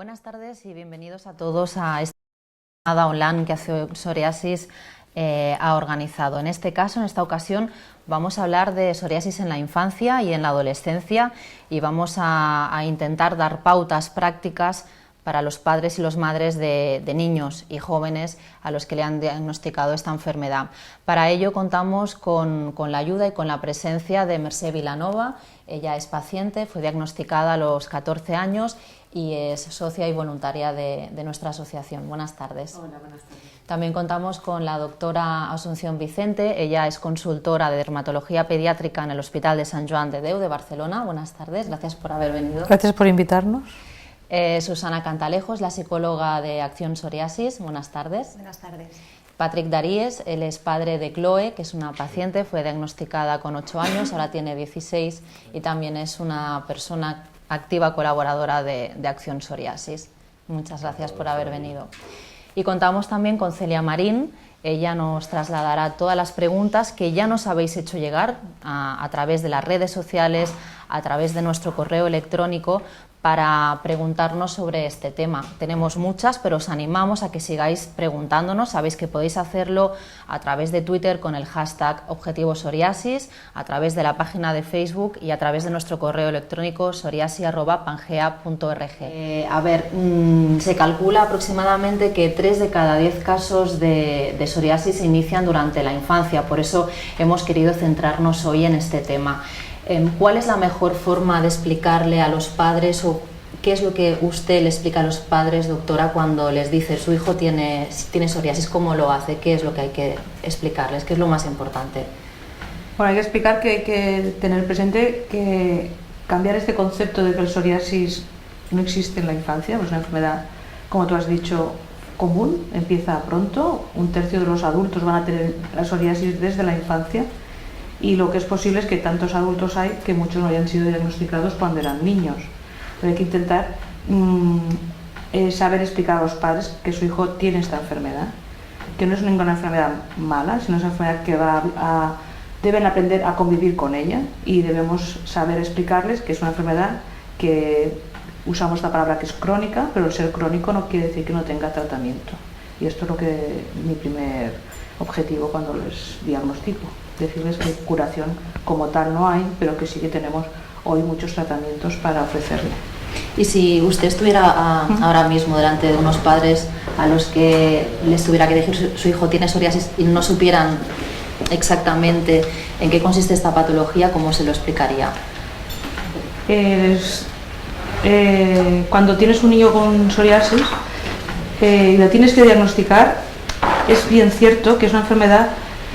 Buenas tardes y bienvenidos a todos a esta jornada online que Psoriasis ha organizado. En este caso, en esta ocasión, vamos a hablar de psoriasis en la infancia y en la adolescencia y vamos a intentar dar pautas prácticas para los padres y las madres de niños y jóvenes a los que le han diagnosticado esta enfermedad. Para ello contamos con la ayuda y con la presencia de Mercè Vilanova. Ella es paciente, fue diagnosticada a los 14 años y es socia y voluntaria de nuestra asociación. Buenas tardes. Hola, buenas tardes. También contamos con la doctora Asunción Vicente. Ella es consultora de dermatología pediátrica en el Hospital de Sant Joan de Déu de Barcelona. Buenas tardes, gracias por haber venido. Gracias por invitarnos. Susana Cantalejo es la psicóloga de Acción Psoriasis. Buenas tardes. Buenas tardes. Patrick Daríes, él es padre de Chloe, que es una paciente, fue diagnosticada con 8 años, ahora tiene 16 y también es una persona activa colaboradora de Acción Psoriasis. Muchas gracias por haber venido. Y contamos también con Celia Marín. Ella nos trasladará todas las preguntas que ya nos habéis hecho llegar a través de las redes sociales, a través de nuestro correo electrónico, para preguntarnos sobre este tema. Tenemos muchas, pero os animamos a que sigáis preguntándonos. Sabéis que podéis hacerlo a través de Twitter con el hashtag Objetivo Psoriasis, a través de la página de Facebook y a través de nuestro correo electrónico psoriasi@pangea.org. Se calcula aproximadamente que 3 de cada 10 casos de psoriasis se inician durante la infancia, por eso hemos querido centrarnos hoy en este tema. ¿Cuál es la mejor forma de explicarle a los padres o qué es lo que usted le explica a los padres, doctora, cuando les dice su hijo tiene psoriasis? ¿Cómo lo hace? ¿Qué es lo que hay que explicarles? ¿Qué es lo más importante? Bueno, hay que explicar que hay que tener presente que cambiar este concepto de que el psoriasis no existe en la infancia, es una enfermedad, como tú has dicho, común, empieza pronto. 1/3 de los adultos van a tener la psoriasis desde la infancia. Y lo que es posible es que tantos adultos hay que muchos no hayan sido diagnosticados cuando eran niños. Pero hay que intentar saber explicar a los padres que su hijo tiene esta enfermedad, que no es ninguna enfermedad mala, sino es una enfermedad que deben aprender a convivir con ella y debemos saber explicarles que es una enfermedad que usamos la palabra que es crónica, pero el ser crónico no quiere decir que no tenga tratamiento. Y esto es lo que mi primer objetivo cuando les diagnostico. Decirles que curación como tal no hay, pero que sí que tenemos hoy muchos tratamientos para ofrecerle. Y si usted estuviera ahora mismo delante de unos padres a los que les tuviera que decir su hijo tiene psoriasis y no supieran exactamente en qué consiste esta patología, ¿cómo se lo explicaría? Cuando tienes un niño con psoriasis y lo tienes que diagnosticar, es bien cierto que es una enfermedad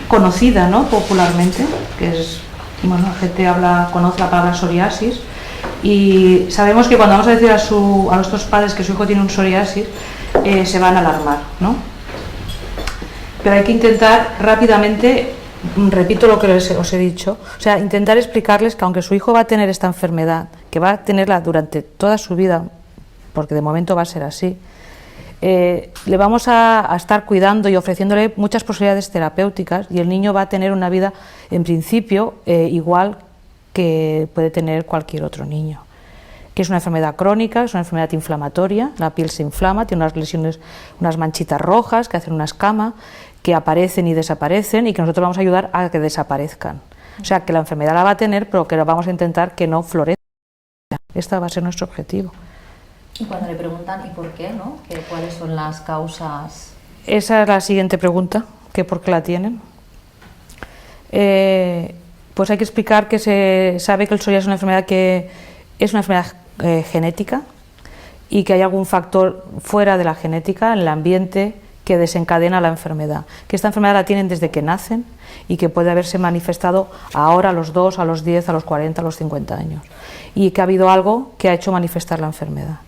conocida, ¿no?, popularmente, que es, bueno, la gente conoce la palabra psoriasis y sabemos que cuando vamos a decir a nuestros padres que su hijo tiene un psoriasis, se van a alarmar, ¿no? Pero hay que intentar rápidamente, repito lo que os he dicho, o sea, intentar explicarles que aunque su hijo va a tener esta enfermedad, que va a tenerla durante toda su vida, porque de momento va a ser así, le vamos a estar cuidando y ofreciéndole muchas posibilidades terapéuticas y el niño va a tener una vida, en principio, igual que puede tener cualquier otro niño. Que es una enfermedad crónica, es una enfermedad inflamatoria, la piel se inflama, tiene unas lesiones, unas manchitas rojas que hacen una escama, que aparecen y desaparecen y que nosotros vamos a ayudar a que desaparezcan. O sea, que la enfermedad la va a tener, pero que vamos a intentar que no florezca. Este va a ser nuestro objetivo. Y cuando le preguntan ¿y por qué, no? ¿Cuáles son las causas? Esa es la siguiente pregunta, que por qué la tienen. Pues hay que explicar que se sabe que el psoriasis es una enfermedad que es una enfermedad genética y que hay algún factor fuera de la genética, en el ambiente, que desencadena la enfermedad. Que esta enfermedad la tienen desde que nacen y que puede haberse manifestado ahora a los 2, a los 10, a los 40, a los 50 años. Y que ha habido algo que ha hecho manifestar la enfermedad.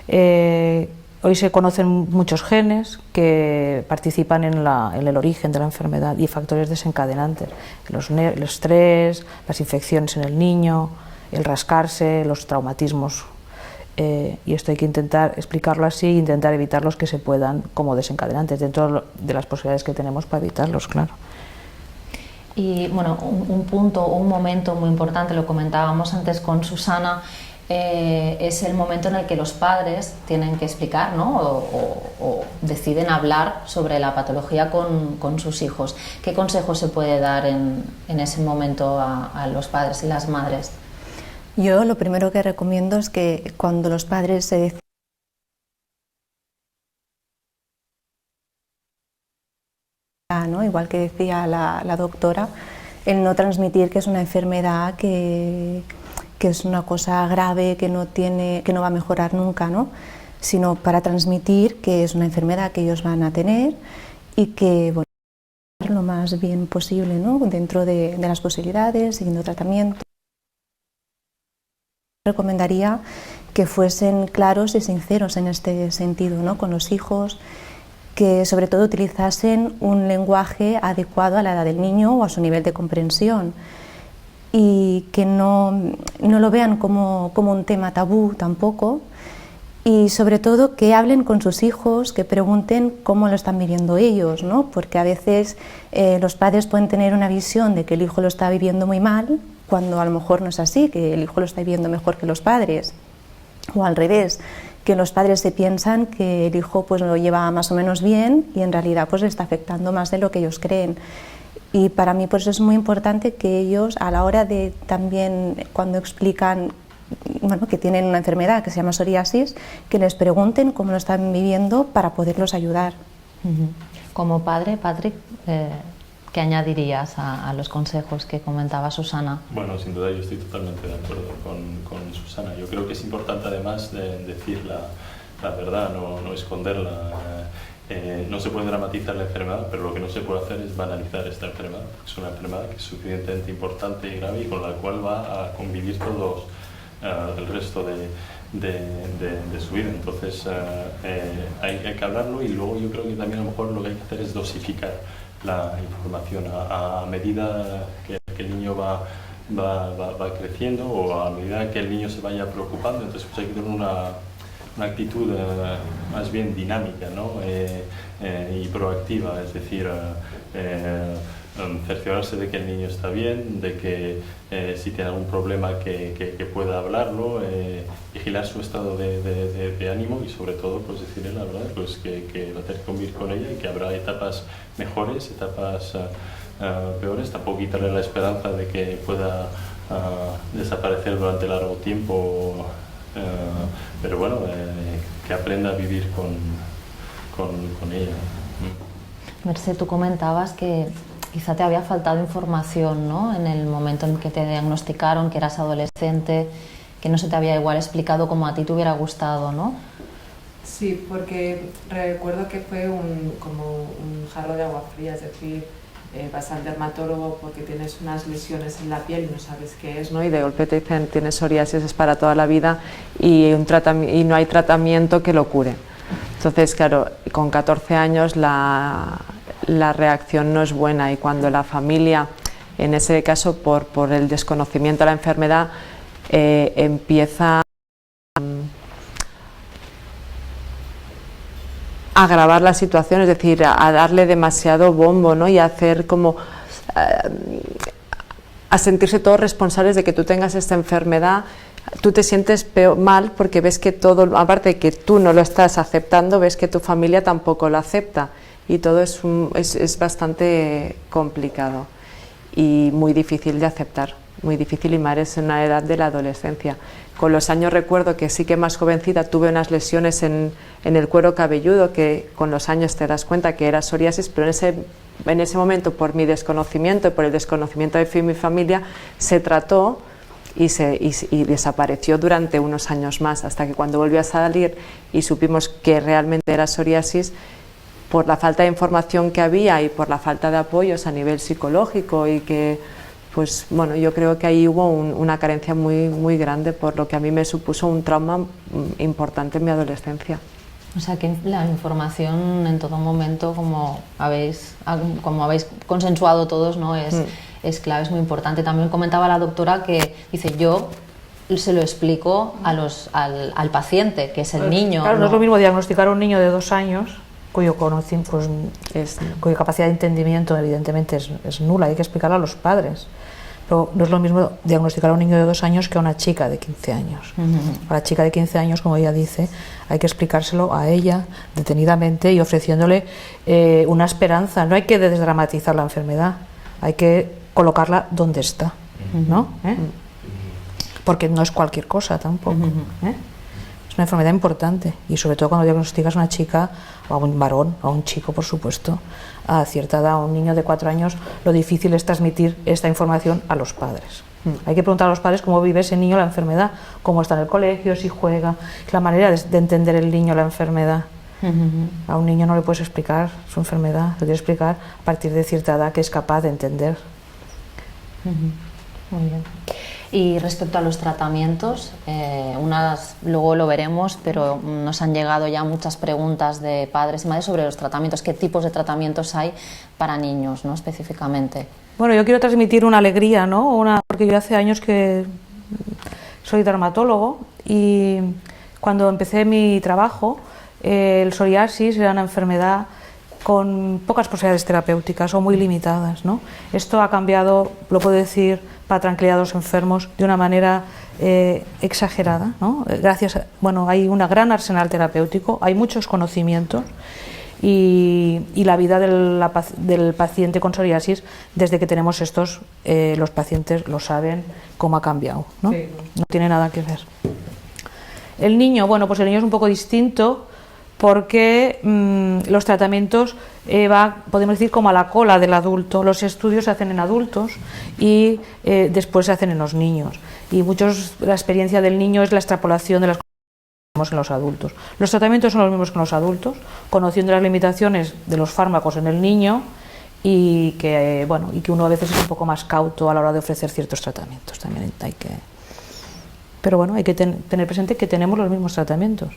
Hoy se conocen muchos genes que participan en el origen de la enfermedad y factores desencadenantes, el estrés, las infecciones en el niño, el rascarse, los traumatismos, y esto hay que intentar explicarlo así e intentar evitar los que se puedan como desencadenantes dentro de las posibilidades que tenemos para evitarlos, claro. Y bueno, un punto, un momento muy importante, lo comentábamos antes con Susana, es el momento en el que los padres tienen que explicar, ¿no? o deciden hablar sobre la patología con sus hijos. ¿Qué consejo se puede dar en ese momento a los padres y las madres? Yo lo primero que recomiendo es que cuando los padres se deciden, ¿no? Igual que decía la doctora, el no transmitir que es una enfermedad que es una cosa grave, que no va a mejorar nunca, ¿no? Sino para transmitir que es una enfermedad que ellos van a tener y que, bueno, lo más bien posible, ¿no? Dentro de las posibilidades, siguiendo tratamiento. Recomendaría que fuesen claros y sinceros en este sentido, ¿no? Con los hijos, que sobre todo utilizasen un lenguaje adecuado a la edad del niño o a su nivel de comprensión, y que no lo vean como un tema tabú tampoco, y sobre todo que hablen con sus hijos, que pregunten cómo lo están viviendo ellos, ¿no? Porque a veces los padres pueden tener una visión de que el hijo lo está viviendo muy mal, cuando a lo mejor no es así, que el hijo lo está viviendo mejor que los padres, o al revés, que los padres se piensan que el hijo pues lo lleva más o menos bien y en realidad pues le está afectando más de lo que ellos creen. Y para mí pues es muy importante que ellos, a la hora de también, cuando explican, bueno, que tienen una enfermedad que se llama psoriasis, que les pregunten cómo lo están viviendo para poderlos ayudar. Como padre, Patrick, ¿qué añadirías a los consejos que comentaba Susana? Bueno, sin duda yo estoy totalmente de acuerdo con Susana. Yo creo que es importante además de decir la verdad, no esconderla. No se puede dramatizar la enfermedad, pero lo que no se puede hacer es banalizar esta enfermedad. Es una enfermedad que es suficientemente importante y grave y con la cual va a convivir todos el resto de su vida. Entonces hay que hablarlo, y luego yo creo que también a lo mejor lo que hay que hacer es dosificar la información a medida que el niño va creciendo, o a medida que el niño se vaya preocupando. Entonces pues hay que tener una actitud más bien dinámica, ¿no? Y proactiva, es decir, cerciorarse de que el niño está bien, de que si tiene algún problema que pueda hablarlo, vigilar su estado de ánimo, y sobre todo pues decirle la verdad, pues que va a tener que convivir con ella y que habrá etapas mejores, etapas peores. Tampoco quitarle la esperanza de que pueda desaparecer durante largo tiempo, pero bueno, que aprenda a vivir con ella. Mercé, tú comentabas que quizá te había faltado información, ¿no? En el momento en que te diagnosticaron, que eras adolescente, que no se te había igual explicado como a ti te hubiera gustado, ¿no? Sí, porque recuerdo que fue como un jarro de agua fría, es decir, vas al dermatólogo porque tienes unas lesiones en la piel y no sabes qué es, ¿no? Y de golpe te dicen tienes psoriasis, es para toda la vida, y no hay tratamiento que lo cure. Entonces, claro, con 14 años la reacción no es buena, y cuando la familia, en ese caso por el desconocimiento de la enfermedad, empieza agravar la situación, es decir, a darle demasiado bombo, ¿no? Y a hacer como a sentirse todos responsables de que tú tengas esta enfermedad. Tú te sientes mal porque ves que todo, aparte de que tú no lo estás aceptando, ves que tu familia tampoco lo acepta, y todo es bastante complicado y muy difícil de aceptar, muy difícil, y más es en una edad de la adolescencia. Con los años recuerdo que sí que más jovencita tuve unas lesiones en el cuero cabelludo, que con los años te das cuenta que era psoriasis, pero en ese momento, por mi desconocimiento y por el desconocimiento de mi familia, se trató y desapareció durante unos años más, hasta que cuando volvió a salir y supimos que realmente era psoriasis, por la falta de información que había y por la falta de apoyos a nivel psicológico, y que pues bueno, yo creo que ahí hubo una carencia muy, muy grande, por lo que a mí me supuso un trauma importante en mi adolescencia. O sea que la información en todo momento, como habéis consensuado todos, ¿no? Es clave, es muy importante. También comentaba la doctora que dice, yo se lo explico al paciente, que es el niño. Claro, no es lo mismo diagnosticar a un niño de 2 años cuya capacidad de entendimiento evidentemente es nula, hay que explicarlo a los padres. Pero no es lo mismo diagnosticar a un niño de 2 años que a una chica de 15 años. A la chica de 15 años, como ella dice, hay que explicárselo a ella detenidamente y ofreciéndole una esperanza. No hay que desdramatizar la enfermedad, hay que colocarla donde está, ¿no? Porque no es cualquier cosa tampoco. Es una enfermedad importante y sobre todo cuando diagnosticas a una chica o a un varón o a un chico, por supuesto, a cierta edad, a un niño de 4 años, lo difícil es transmitir esta información a los padres. Hay que preguntar a los padres cómo vive ese niño la enfermedad, cómo está en el colegio, si juega, la manera de entender el niño la enfermedad. A un niño no le puedes explicar su enfermedad, le tienes que explicar a partir de cierta edad que es capaz de entender. Muy bien. Y respecto a los tratamientos, luego lo veremos, pero nos han llegado ya muchas preguntas de padres y madres sobre los tratamientos, qué tipos de tratamientos hay para niños, ¿no? Específicamente. Bueno, yo quiero transmitir una alegría, ¿no? Porque yo hace años que soy dermatólogo y cuando empecé mi trabajo, el psoriasis era una enfermedad con pocas posibilidades terapéuticas o muy limitadas, ¿no? Esto ha cambiado, lo puedo decir, para tranquilidad a los enfermos de una manera exagerada, ¿no? Hay un gran arsenal terapéutico, hay muchos conocimientos y la vida del paciente con psoriasis, desde que tenemos estos, los pacientes lo saben cómo ha cambiado, ¿no? Sí. No tiene nada que ver. El niño, pues el niño es un poco distinto porque los tratamientos podemos decir como a la cola del adulto. Los estudios se hacen en adultos y después se hacen en los niños. Y la experiencia del niño es la extrapolación de las cosas que vemos en los adultos. Los tratamientos son los mismos que en los adultos, conociendo las limitaciones de los fármacos en el niño y que uno a veces es un poco más cauto a la hora de ofrecer ciertos tratamientos. También pero hay que tener presente que tenemos los mismos tratamientos.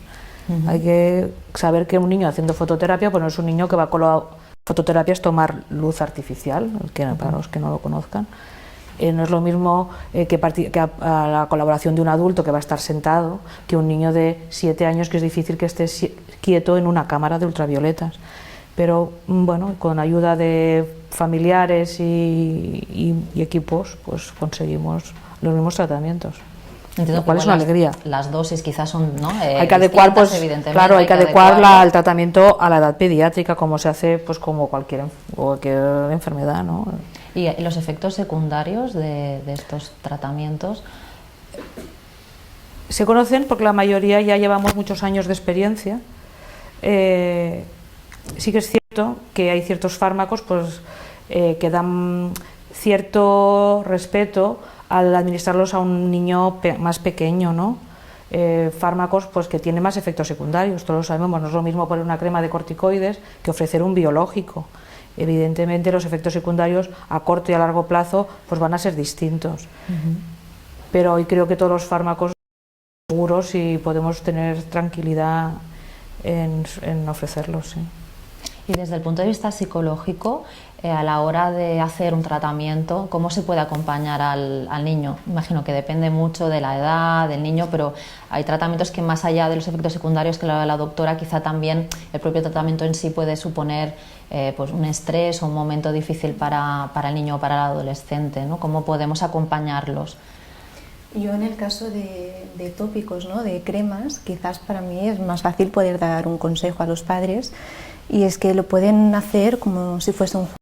Hay que saber que un niño haciendo fototerapia, pues no es un niño que va con fototerapia es tomar luz artificial, para los que no lo conozcan. No es lo mismo que a la colaboración de un adulto que va a estar sentado que un niño de 7 años que es difícil que esté quieto en una cámara de ultravioletas. Pero con ayuda de familiares y equipos, pues conseguimos los mismos tratamientos. Entiendo ¿Cuál es una alegría? Las dosis quizás son, ¿no? Hay que adecuar, evidentemente. Hay que adecuar el tratamiento a la edad pediátrica, como se hace, como cualquier enfermedad, ¿no? ¿Y los efectos secundarios de estos tratamientos? Se conocen porque la mayoría ya llevamos muchos años de experiencia. Sí que es cierto que hay ciertos fármacos, que dan cierto respeto al administrarlos a un niño más pequeño, ¿no? Fármacos que tienen más efectos secundarios, todos lo sabemos, no es lo mismo poner una crema de corticoides que ofrecer un biológico. Evidentemente los efectos secundarios a corto y a largo plazo van a ser distintos. Pero hoy creo que todos los fármacos son seguros y podemos tener tranquilidad en ofrecerlos. ¿Sí? Y desde el punto de vista psicológico, a la hora de hacer un tratamiento, ¿cómo se puede acompañar al niño? Imagino que depende mucho de la edad del niño, pero hay tratamientos que más allá de los efectos secundarios que la doctora, quizá también el propio tratamiento en sí puede suponer un estrés o un momento difícil para el niño o para el adolescente, ¿no? ¿Cómo podemos acompañarlos? Yo en el caso de tópicos, ¿no? De cremas, quizás para mí es más fácil poder dar un consejo a los padres, y es que lo pueden hacer como si fuese un juego.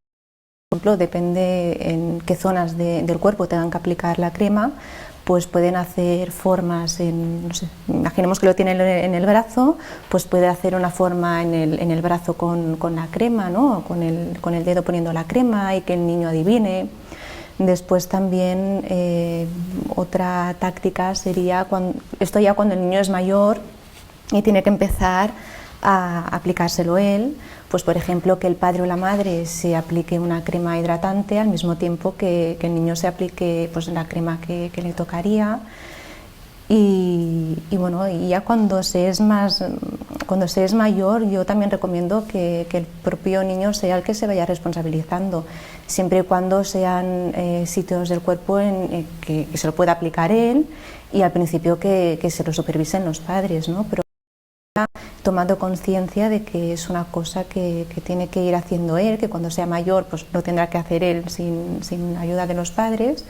Por ejemplo, depende en qué zonas del cuerpo tengan que aplicar la crema, pues pueden hacer formas imaginemos que lo tienen en el brazo, pues puede hacer una forma en el brazo con la crema, ¿no? Con el dedo poniendo la crema y que el niño adivine. Después también otra táctica sería esto ya cuando el niño es mayor y tiene que empezar a aplicárselo él, pues por ejemplo que el padre o la madre se aplique una crema hidratante al mismo tiempo que el niño se aplique la crema que le tocaría. Y ya cuando se es mayor, yo también recomiendo que el propio niño sea el que se vaya responsabilizando, siempre y cuando sean sitios del cuerpo que se lo pueda aplicar él, y al principio que se lo supervisen los padres, ¿no? Pero tomando conciencia de que es una cosa que tiene que ir haciendo él, que cuando sea mayor pues lo tendrá que hacer él sin ayuda de los padres.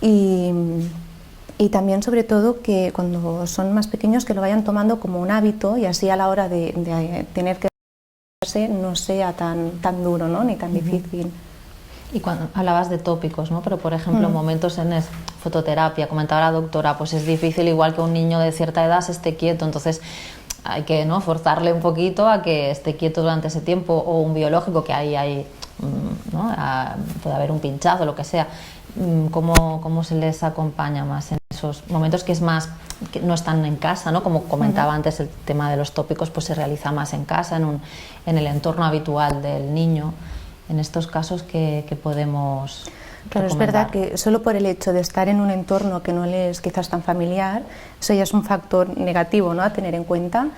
y también sobre todo que cuando son más pequeños que lo vayan tomando como un hábito y así a la hora de tener que no sea tan duro, ¿no? Ni tan difícil. Y cuando hablabas de tópicos, ¿no? Pero por ejemplo, momentos en fototerapia, comentaba la doctora, pues es difícil igual que un niño de cierta edad se esté quieto, entonces hay que, ¿no?, forzarle un poquito a que esté quieto durante ese tiempo, o un biológico que ahí hay, ¿no?, puede haber un pinchazo, lo que sea. ¿Cómo se les acompaña más en esos momentos que es más, que no están en casa, ¿no? Como comentaba antes, el tema de los tópicos pues se realiza más en casa, en el entorno habitual del niño. En estos casos, ¿qué podemos Claro, es verdad que solo por el hecho de estar en un entorno que no le es quizás tan familiar, eso ya es un factor negativo, ¿no?, a tener en cuenta,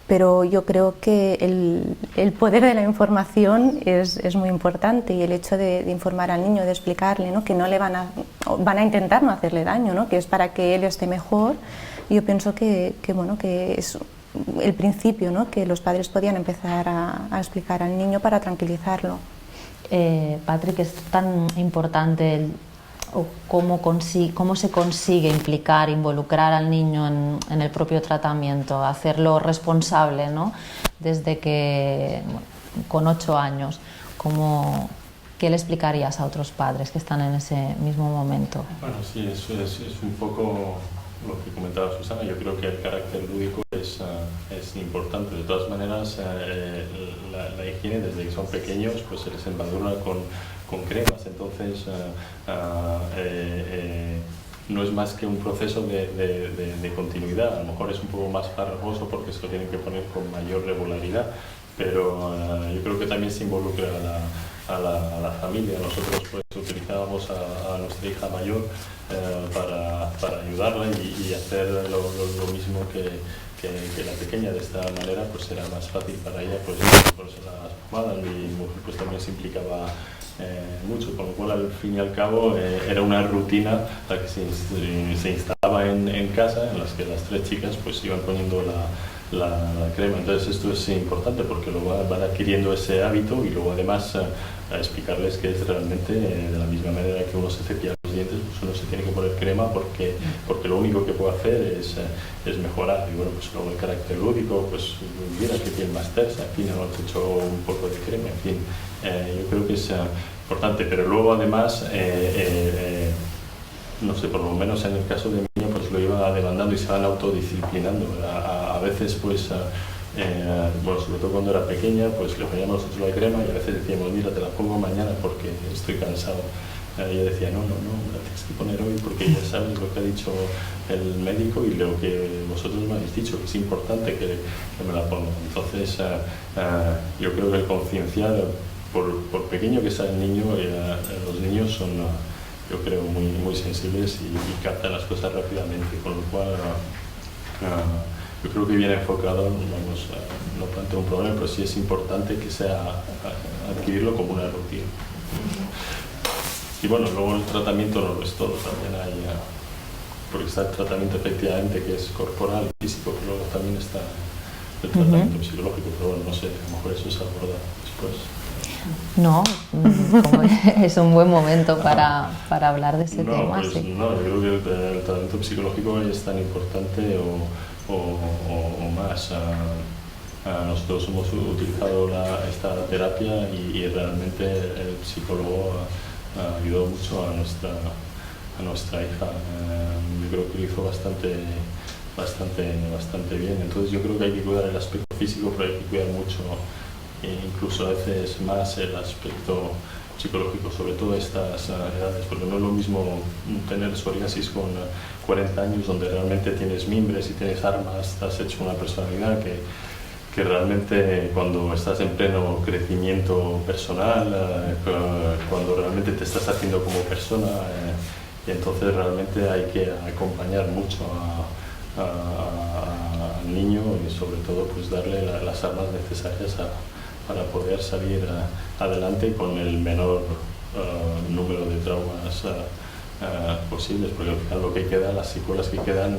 pero yo creo que el poder de la información es muy importante, y el hecho de informar al niño, de explicarle, ¿no?, que no le van a intentar no hacerle daño, ¿no?, que es para que él esté mejor. Yo pienso que es el principio, ¿no?, que los padres podían empezar a explicar al niño para tranquilizarlo. Patrick, es tan importante cómo se consigue involucrar al niño en el propio tratamiento, hacerlo responsable, ¿no?, desde que, con 8 años. ¿Qué le explicarías a otros padres que están en ese mismo momento? Bueno, sí, eso es un poco lo que comentaba Susana. Yo creo que el carácter lúdico es importante. De todas maneras, la higiene desde que son pequeños pues se les embadurna con cremas, entonces no es más que un proceso de continuidad. A lo mejor es un poco más farragoso porque se lo tienen que poner con mayor regularidad, pero yo creo que también se involucra a la familia. Nosotros pues utilizábamos a nuestra hija mayor para ayudarla y hacer lo mismo que la pequeña. De esta manera pues era más fácil para ella pues las pomadas. Mi mujer pues también se implicaba mucho, con lo cual al fin y al cabo era una rutina la que se instalaba en casa, en las que las 3 chicas pues iban poniendo la crema. Entonces esto es importante porque luego van adquiriendo ese hábito, y luego además a explicarles que es realmente de la misma manera que uno se cepilla los dientes, pues uno se tiene que poner crema porque lo único que puede hacer es mejorar. Y bueno, pues luego el carácter lúdico, pues mira que piel más tersa, en fin, hemos hecho un poco de crema, en fin, yo creo que es importante. Pero luego además no sé, por lo menos en el caso de mi niña pues lo iba demandando y se van autodisciplinando. A veces pues bueno, sobre todo cuando era pequeña pues le poníamos nosotros la crema y a veces decíamos, mira, te la pongo mañana porque estoy cansado. Ella decía, no, la tienes que poner hoy porque ya sabes lo que ha dicho el médico y lo que vosotros me habéis dicho, que es importante que me la ponga. Entonces yo creo que el concienciar, por pequeño que sea el niño, los niños son, yo creo, muy sensibles y captan las cosas rápidamente, con lo cual yo creo que bien enfocado, vamos, no plantea un problema, pero sí es importante que sea adquirirlo como una rutina. Y bueno, luego el tratamiento no lo es todo, también hay, porque está el tratamiento efectivamente que es corporal, físico, pero luego también está el tratamiento psicológico, pero bueno, no sé, a lo mejor eso se aborda después. No, es un buen momento para hablar de ese tema. Pues, sí. No, yo creo que el tratamiento psicológico es tan importante o más. Nosotros hemos utilizado esta terapia y realmente el psicólogo ayudó mucho a nuestra hija. Yo creo que lo hizo bastante bien. Entonces yo creo que hay que cuidar el aspecto físico, pero hay que cuidar mucho, incluso a veces más, el aspecto psicológico, sobre todo a estas edades, porque no es lo mismo tener psoriasis con 40 años, donde realmente tienes mimbres y tienes armas, te has hecho una personalidad que realmente cuando estás en pleno crecimiento personal, cuando realmente te estás haciendo como persona, y entonces realmente hay que acompañar mucho al niño y sobre todo pues darle las armas necesarias para poder salir adelante con el menor número de traumas posibles, porque al final lo que queda, las secuelas que quedan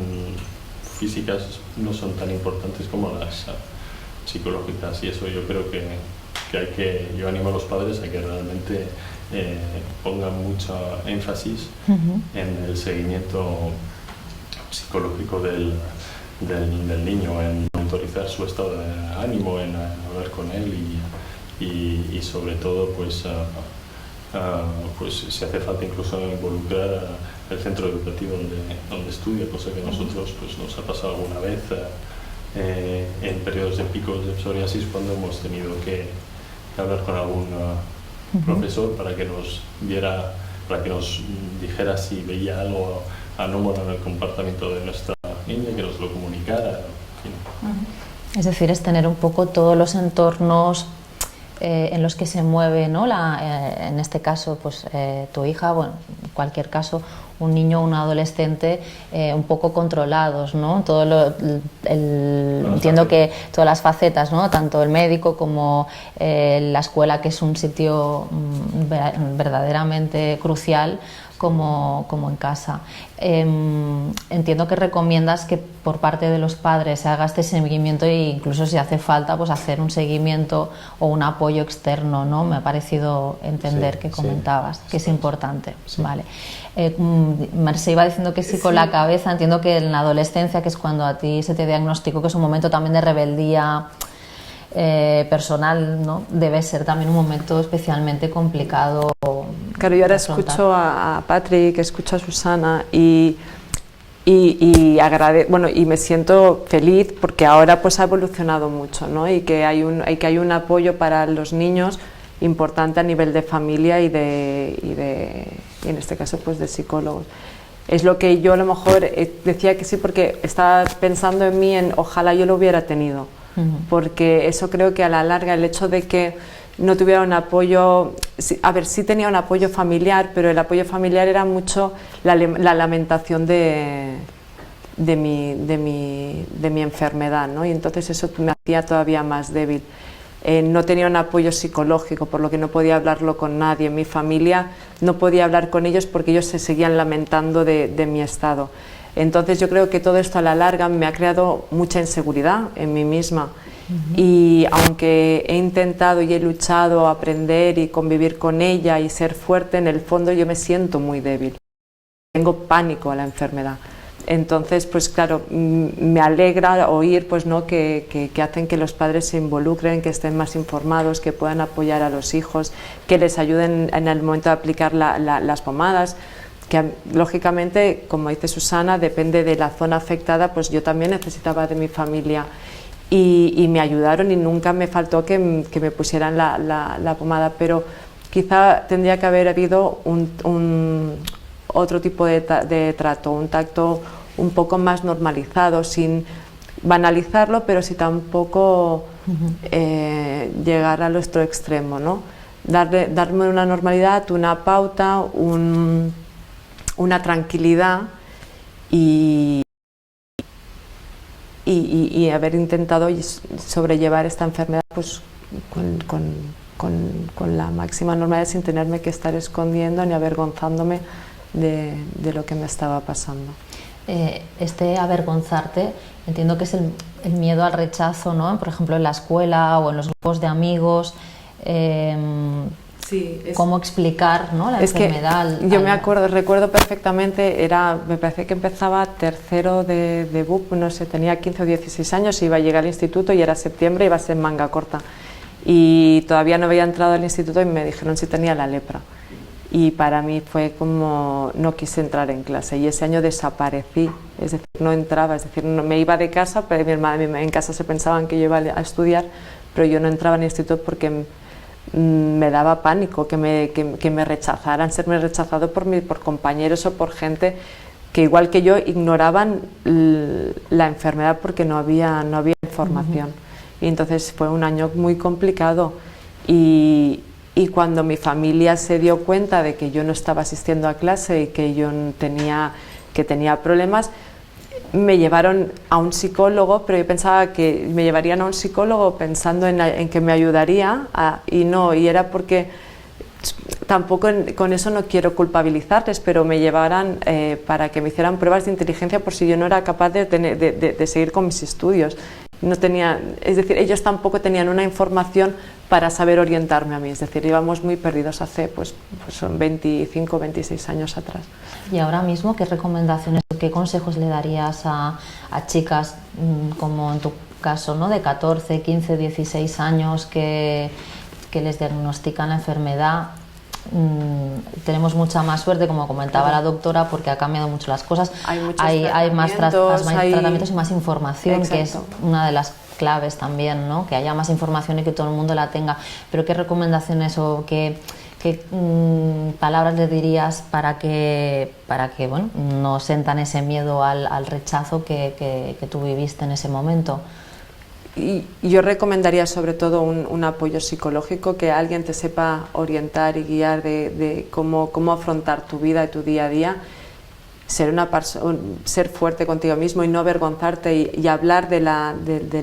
físicas no son tan importantes como las psicológicas, y eso yo creo que yo animo a los padres a que realmente ponga mucho énfasis en el seguimiento psicológico del niño, en monitorizar su estado de ánimo, en hablar con él y sobre todo pues si hace falta incluso involucrar al centro educativo donde estudia, cosa que a nosotros pues nos ha pasado alguna vez en periodos de picos de psoriasis, cuando hemos tenido que hablar con algún profesor para que nos viera, para que nos dijera si veía algo anómalo en el comportamiento de nuestra niña, que nos lo comunicara. En fin. Es decir, es tener un poco todos los entornos en los que se mueve, ¿no? En este caso, pues tu hija, bueno, en cualquier caso, un niño o un adolescente un poco controlados, ¿no? Entiendo que todas las facetas, ¿no? Tanto el médico como la escuela, que es un sitio verdaderamente crucial, como en casa. Entiendo que recomiendas que por parte de los padres se haga este seguimiento e incluso si hace falta pues hacer un seguimiento o un apoyo externo, ¿no? Me ha parecido entender que comentabas que es importante. Sí. Vale. Mercè iba diciendo que sí con la cabeza. Entiendo que en la adolescencia, que es cuando a ti se te diagnosticó, que es un momento también de rebeldía personal, ¿no? Debe ser también un momento especialmente complicado. Claro, yo ahora escucho a Patrick, escucho a Susana y me siento feliz porque ahora pues ha evolucionado mucho, ¿no? Y que hay un apoyo para los niños importante a nivel de familia y en este caso pues de psicólogos. Es lo que yo a lo mejor decía que sí, porque estaba pensando en mí, ojalá yo lo hubiera tenido, porque eso creo que a la larga, el hecho de que no tuviera un apoyo, sí tenía un apoyo familiar, pero el apoyo familiar era mucho la lamentación de mi enfermedad, ¿no? Y entonces eso me hacía todavía más débil. No tenía un apoyo psicológico, por lo que no podía hablarlo con nadie. Mi familia no podía hablar con ellos porque ellos se seguían lamentando de mi estado. Entonces yo creo que todo esto a la larga me ha creado mucha inseguridad en mí misma. Y aunque he intentado y he luchado a aprender y convivir con ella y ser fuerte, en el fondo yo me siento muy débil. Tengo pánico a la enfermedad. Entonces, pues claro, me alegra oír pues, ¿no? que hacen que los padres se involucren, que estén más informados, que puedan apoyar a los hijos, que les ayuden en el momento de aplicar las pomadas, que lógicamente, como dice Susana, depende de la zona afectada, pues yo también necesitaba de mi familia y me ayudaron y nunca me faltó que me pusieran la pomada, pero quizá tendría que haber habido otro tipo de trato, un tacto un poco más normalizado, sin banalizarlo, pero sin tampoco llegar al otro extremo, ¿no? Darme una normalidad, una pauta, una tranquilidad y haber intentado sobrellevar esta enfermedad pues, con la máxima normalidad, sin tenerme que estar escondiendo ni avergonzándome de lo que me estaba pasando. Este avergonzarte, entiendo que es el miedo al rechazo, ¿no? Por ejemplo, en la escuela o en los grupos de amigos. Sí, ¿Cómo explicar, ¿no? La enfermedad? Yo recuerdo perfectamente, me parece que empezaba tercero de BUP, no sé, tenía 15 o 16 años, iba a llegar al instituto y era septiembre, iba a ser manga corta. Y todavía no había entrado al instituto y me dijeron si tenía la lepra. Y para mí fue como, no quise entrar en clase y ese año desaparecí, es decir, no entraba, es decir, no, me iba de casa, pero en casa se pensaban que yo iba a estudiar, pero yo no entraba en el instituto porque me daba pánico que me rechazaran, serme rechazado por compañeros o por gente que igual que yo ignoraban la enfermedad porque no había información. Y entonces fue un año muy complicado y cuando mi familia se dio cuenta de que yo no estaba asistiendo a clase y que yo tenía problemas, me llevaron a un psicólogo, pero yo pensaba que me llevarían a un psicólogo pensando en que me ayudaría y era porque tampoco con eso no quiero culpabilizarles, pero me llevaran para que me hicieran pruebas de inteligencia por si yo no era capaz de seguir con mis estudios. no tenía, es decir, ellos tampoco tenían una información para saber orientarme a mí, es decir, íbamos muy perdidos hace pues son 25, 26 años atrás. Y ahora mismo, ¿qué recomendaciones, qué consejos le darías a chicas como en tu caso, ¿no? De 14, 15, 16 años que les diagnostican la enfermedad? Tenemos mucha más suerte, como comentaba la doctora, porque ha cambiado mucho las cosas. Hay más tratamientos y más información. Exacto. Que es una de las claves también, ¿no? Que haya más información y que todo el mundo la tenga. Pero ¿qué recomendaciones o qué palabras le dirías para que bueno, no sientan ese miedo al rechazo que tú viviste en ese momento? Y yo recomendaría sobre todo un apoyo psicológico, que alguien te sepa orientar y guiar de cómo afrontar tu vida y tu día a día, ser fuerte contigo mismo y no avergonzarte y hablar de la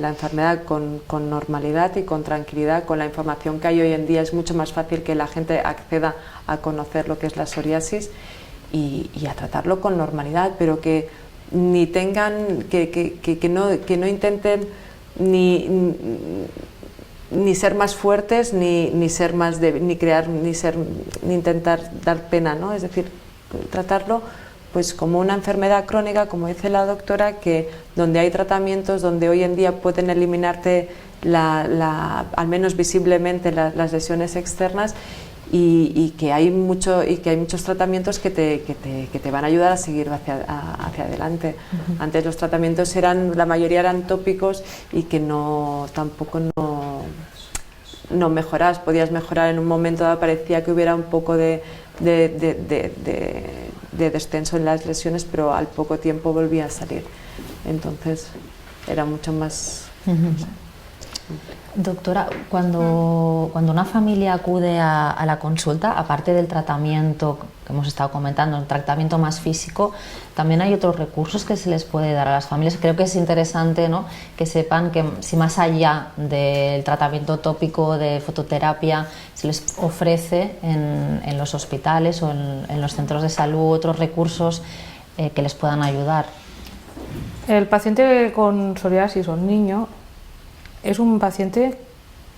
enfermedad con normalidad y con tranquilidad. Con la información que hay hoy en día es mucho más fácil que la gente acceda a conocer lo que es la psoriasis y a tratarlo con normalidad, pero que ni tengan, que no intenten ni ser más fuertes, ni ser más ni intentar dar pena, ¿no? Es decir, tratarlo pues como una enfermedad crónica, como dice la doctora, que donde hay tratamientos, donde hoy en día pueden eliminarte al menos visiblemente las lesiones externas, y que hay muchos tratamientos que te van a ayudar a seguir hacia adelante. Antes los tratamientos la mayoría eran tópicos y que tampoco mejoras, podías mejorar en un momento dado, parecía que hubiera un poco de descenso en las lesiones, pero al poco tiempo volvía a salir. Entonces era mucho más... Doctora, cuando una familia acude a la consulta, aparte del tratamiento que hemos estado comentando, el tratamiento más físico, también hay otros recursos que se les puede dar a las familias. Creo que es interesante, ¿no?, que sepan que si más allá del tratamiento tópico de fototerapia se les ofrece en los hospitales o en los centros de salud otros recursos que les puedan ayudar. El paciente con psoriasis o el niño es un paciente,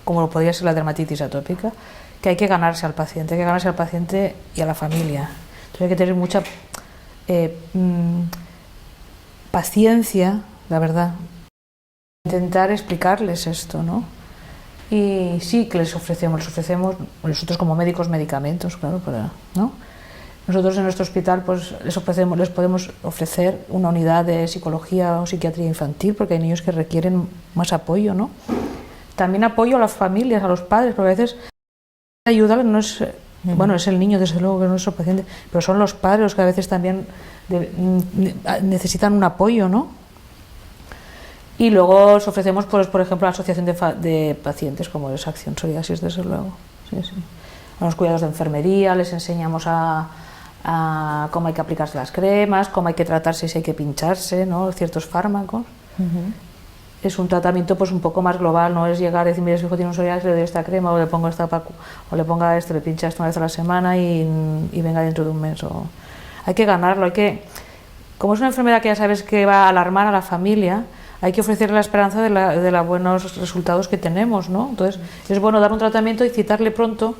como lo podría ser la dermatitis atópica, que hay que ganarse al paciente, y a la familia. Entonces hay que tener mucha paciencia, la verdad, intentar explicarles esto, ¿no? Y sí que les ofrecemos nosotros como médicos medicamentos, claro, ¿no? Nosotros en nuestro hospital pues les podemos ofrecer una unidad de psicología o psiquiatría infantil, porque hay niños que requieren más apoyo, ¿no? También apoyo a las familias, a los padres, porque a veces ayudar no es, bueno, es el niño desde luego que no es nuestro paciente, pero son los padres los que a veces también necesitan un apoyo, ¿no? Y luego os ofrecemos, pues, por ejemplo, la asociación de pacientes, como es Acción Psoriasis, desde luego. Sí. A los cuidados de enfermería les enseñamos a cómo hay que aplicarse las cremas, cómo hay que tratarse, si hay que pincharse, ¿no?, ciertos fármacos. Es un tratamiento pues un poco más global, no es llegar y decir, mira, su hijo tiene un psoriasis, le doy esta crema, o le pongo esta o le ponga esto, le pincha esto una vez a la semana y venga dentro de un mes. Hay que ganarlo, como es una enfermedad que ya sabes que va a alarmar a la familia, hay que ofrecerle la esperanza de los buenos resultados que tenemos, ¿no? Entonces es bueno dar un tratamiento y citarle pronto,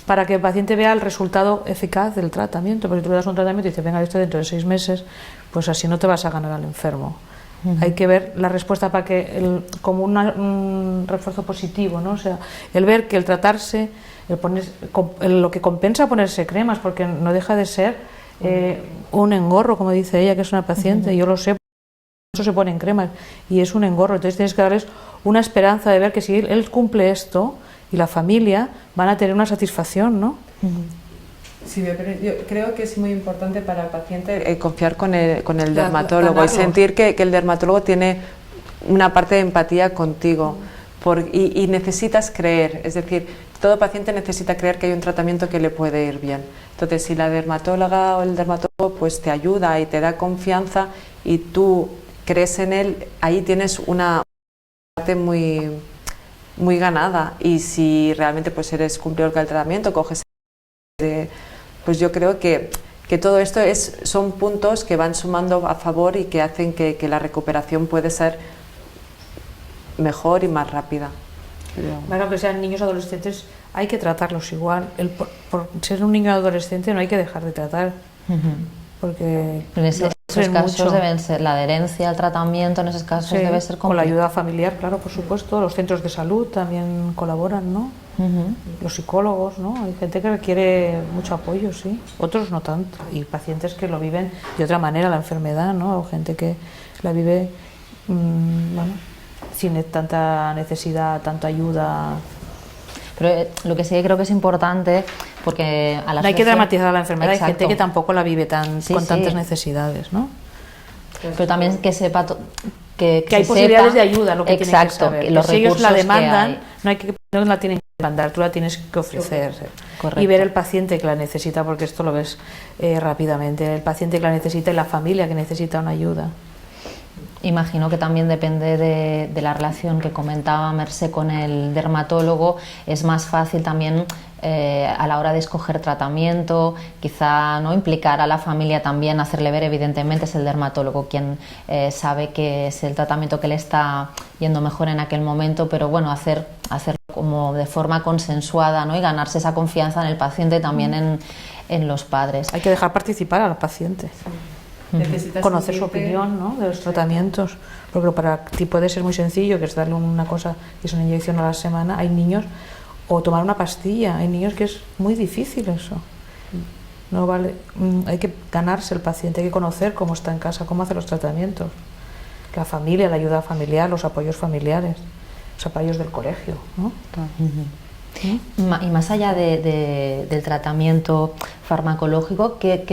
para que el paciente vea el resultado eficaz del tratamiento, porque si tú le das un tratamiento y dices, venga, esto dentro de 6 meses, pues así no te vas a ganar al enfermo. Hay que ver la respuesta para que como un refuerzo positivo, ¿no? O sea, el ver que el tratarse, lo que compensa ponerse cremas, porque no deja de ser un engorro, como dice ella, que es una paciente, yo lo sé, por eso se ponen cremas, y es un engorro. Entonces tienes que darles una esperanza de ver que si él cumple esto, y la familia van a tener una satisfacción, ¿no? Sí, pero yo creo que es muy importante para el paciente confiar con el dermatólogo y sentir que el dermatólogo tiene una parte de empatía contigo y necesitas creer, es decir, todo paciente necesita creer que hay un tratamiento que le puede ir bien. Entonces, si la dermatóloga o el dermatólogo pues te ayuda y te da confianza y tú crees en él, ahí tienes una parte muy ganada. Y si realmente pues eres cumplidor con el tratamiento, coges pues yo creo que todo esto son puntos que van sumando a favor y que hacen que la recuperación puede ser mejor y más rápida. Bueno, que sean niños adolescentes, hay que tratarlos igual. Por ser un niño adolescente no hay que dejar de tratar, porque en esos casos deben ser la adherencia al tratamiento, en esos casos debe ser con la ayuda familiar, claro, por supuesto. Los centros de salud también colaboran, ¿no? Los psicólogos, ¿no? Hay gente que requiere mucho apoyo, sí. Otros no tanto. Y pacientes que lo viven de otra manera la enfermedad, ¿no? O gente que la vive, bueno, sin tanta necesidad, tanta ayuda. Pero lo que sí que creo que es importante, porque a la no hay que dramatizar la enfermedad. Exacto. Hay gente que tampoco la vive con tantas necesidades, ¿no? Pero también que sepa que hay posibilidades de ayuda, lo que tienen que saber. Que los si ellos la demandan, que no la tienen que demandar, tú la tienes que ofrecer. Correcto. Y ver el paciente que la necesita, porque esto lo ves rápidamente, el paciente que la necesita y la familia que necesita una ayuda. Imagino que también depende de la relación que comentaba Mercé con el dermatólogo. Es más fácil también a la hora de escoger tratamiento, quizá no implicar a la familia también, hacerle ver, evidentemente es el dermatólogo quien sabe que es el tratamiento que le está yendo mejor en aquel momento, pero bueno, hacerlo como de forma consensuada, ¿no? Y ganarse esa confianza en el paciente, también en los padres. Hay que dejar participar al paciente. Conocer su opinión, ¿no? De los tratamientos, porque para ti puede ser muy sencillo, que es darle una cosa, que es una inyección a la semana. Hay niños, o tomar una pastilla, hay niños que es muy difícil eso. No vale, hay que ganarse el paciente, hay que conocer cómo está en casa, cómo hace los tratamientos, la familia, la ayuda familiar, los apoyos familiares, los apoyos del colegio, ¿no? Y más allá del tratamiento farmacológico, ¿qué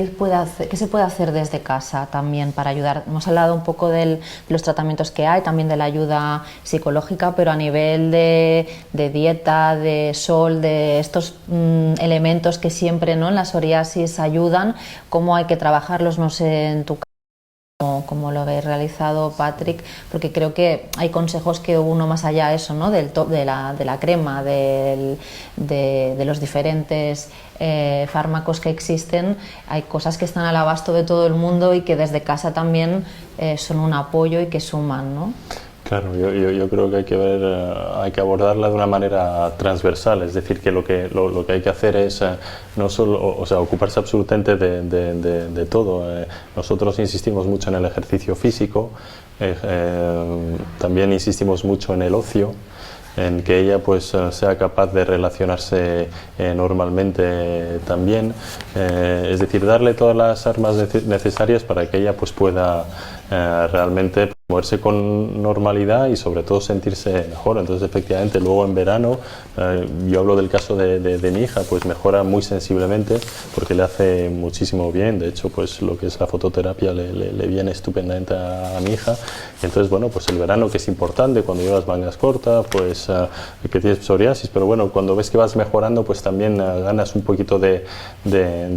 se puede hacer desde casa también para ayudar? Hemos hablado un poco de los tratamientos que hay, también de la ayuda psicológica, pero a nivel de dieta, de sol, de estos elementos que siempre, ¿no?, en la psoriasis ayudan, ¿cómo hay que trabajarlos? No sé, en tu caso, como lo habéis realizado, Patrick, porque creo que hay consejos que uno más allá de eso, ¿no?, de la crema, de los diferentes fármacos que existen, hay cosas que están al abasto de todo el mundo y que desde casa también son un apoyo y que suman, ¿no? Claro, yo creo que hay que abordarla de una manera transversal, es decir, que lo que hay que hacer es no solo, o sea, ocuparse absolutamente de todo. Nosotros insistimos mucho en el ejercicio físico, también insistimos mucho en el ocio, en que ella pues sea capaz de relacionarse normalmente también, es decir, darle todas las armas necesarias para que ella pues pueda realmente moverse con normalidad y sobre todo sentirse mejor. Entonces efectivamente luego en verano, yo hablo del caso de mi hija, pues mejora muy sensiblemente porque le hace muchísimo bien. De hecho pues lo que es la fototerapia le viene estupendamente a mi hija. Entonces bueno, pues el verano, que es importante cuando llevas mangas cortas, pues que tienes psoriasis, pero bueno, cuando ves que vas mejorando pues también ganas un poquito de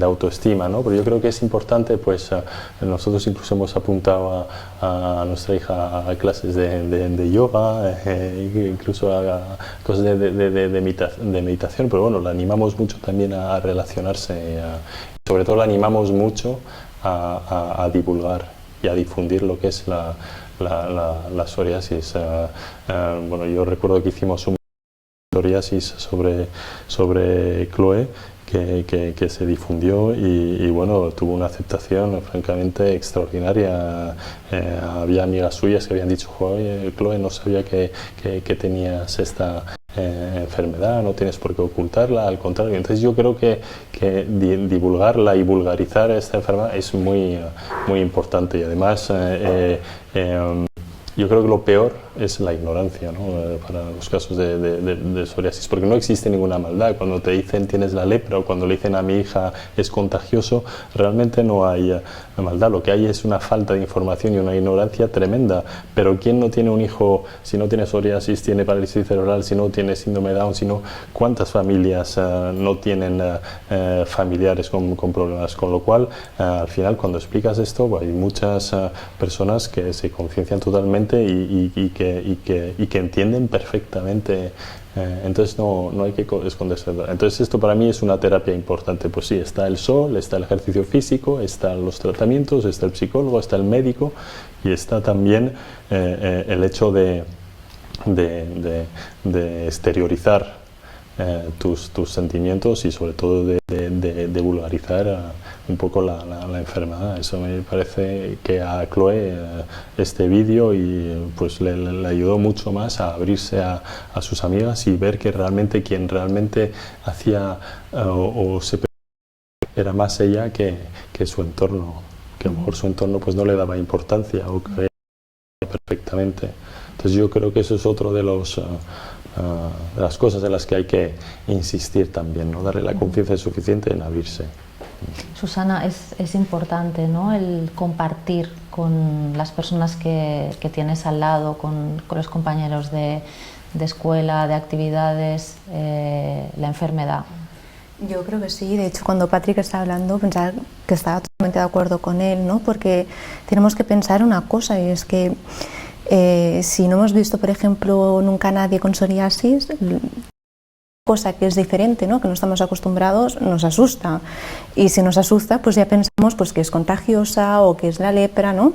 autoestima, ¿no? Pero yo creo que es importante, pues nosotros incluso hemos apuntado a nuestra hija a clases de yoga, incluso a cosas de meditación, pero bueno, la animamos mucho también a relacionarse, sobre todo la animamos mucho a divulgar y a difundir lo que es la psoriasis. Bueno, yo recuerdo que hicimos un psoriasis sobre Chloe, que se difundió y bueno, tuvo una aceptación francamente extraordinaria. Había amigas suyas que habían dicho: oye, Chloe, no sabía que tenías esta enfermedad, no tienes por qué ocultarla, al contrario. Entonces yo creo que divulgarla y vulgarizar esta enfermedad es muy importante, y además yo creo que lo peor es la ignorancia, ¿no? Para los casos de psoriasis, porque no existe ninguna maldad. Cuando te dicen tienes la lepra, o cuando le dicen a mi hija es contagioso, realmente no hay maldad. Lo que hay es una falta de información y una ignorancia tremenda. Pero ¿quién no tiene un hijo si no tiene psoriasis, tiene parálisis cerebral, si no tiene síndrome de Down, cuántas familias no tienen familiares con problemas? Con lo cual, al final, cuando explicas esto, hay muchas personas que se conciencian totalmente y que entienden perfectamente. Entonces no hay que esconderse. Entonces esto para mí es una terapia importante. Pues sí, está el sol, está el ejercicio físico, están los tratamientos, está el psicólogo, está el médico, y está también el hecho de de exteriorizar tus sentimientos y sobre todo de vulgarizar un poco la enfermedad. Eso me parece que a Chloe este vídeo pues le ayudó mucho más a abrirse a sus amigas y ver que realmente quien realmente hacía o se era más ella que su entorno, que a lo mejor su entorno pues no le daba importancia o creía perfectamente. Entonces yo creo que eso es otro de las cosas en las que hay que insistir también, ¿no? Darle la confianza suficiente en abrirse. Susana, es importante, ¿no?, el compartir con las personas que tienes al lado, con los compañeros de escuela, de actividades, la enfermedad. Yo creo que sí. De hecho, cuando Patrick estaba hablando, pensaba que estaba totalmente de acuerdo con él, ¿no? Porque tenemos que pensar una cosa, y es que si no hemos visto, por ejemplo, nunca a nadie con psoriasis, cosa que es diferente, ¿no?, que no estamos acostumbrados, nos asusta. Y si nos asusta, pues ya pensamos pues que es contagiosa o que es la lepra, ¿no?